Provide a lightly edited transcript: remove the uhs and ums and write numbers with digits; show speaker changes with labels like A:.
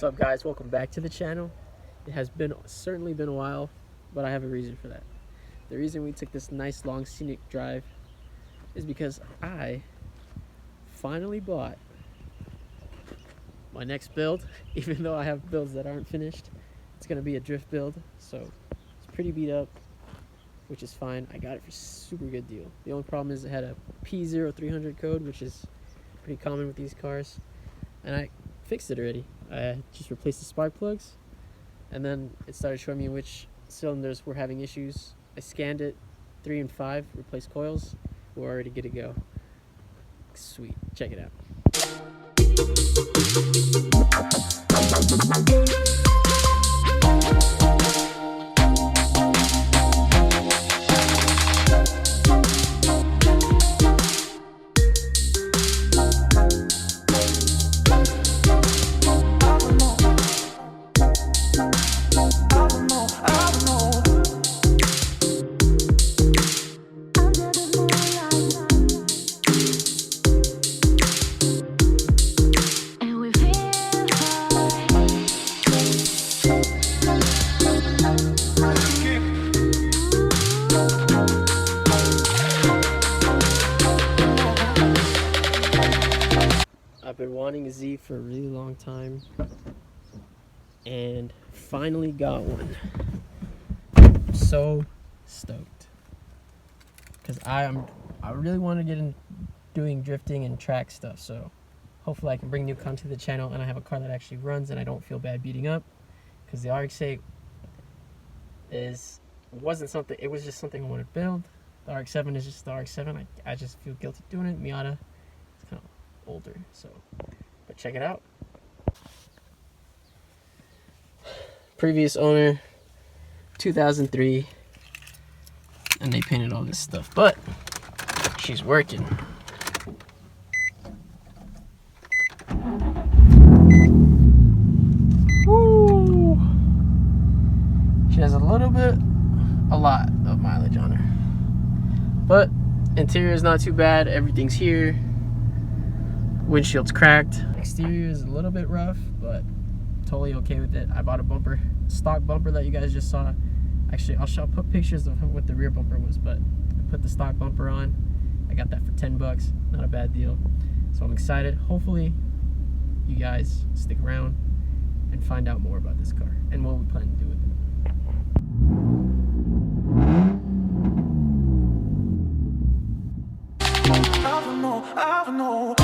A: up, guys? Welcome back to the channel. It has certainly been a while, but I have a reason for that. The reason we took this nice long scenic drive is because I finally bought my next build. Even though I have builds that aren't finished, it's gonna be a drift build, so it's pretty beat up, which is fine. I got it for a super good deal. The only problem is it had a P0300 code, which is pretty common with these cars, and I fixed it already. I just replaced the spark plugs, and then it started showing me which cylinders were having issues. I scanned it, 3 and 5 replaced coils. We're already good to go. Sweet, check it out. I've been wanting a Z for a really long time and finally got one. I'm so stoked because I really want to get in doing drifting and track stuff, so hopefully I can bring new content to the channel and I have a car that actually runs and I don't feel bad beating up, because the RX-8 wasn't something, it was just something I wanted to build. The RX-7 is just the RX-7. I just feel guilty doing it. Miata, it's kind of older, so, but check it out. Previous owner, 2003, and they painted all this stuff, but she's working. Woo! She has a lot of mileage on her, but interior is not too bad. Everything's here. Windshield's cracked. Exterior is a little bit rough, but totally okay with it. I bought a bumper, stock bumper that you guys just saw. Actually, I'll put pictures of what the rear bumper was, but I put the stock bumper on. I got that for 10 bucks. Not a bad deal. So I'm excited. Hopefully you guys stick around and find out more about this car and what we plan to do with it. I don't know.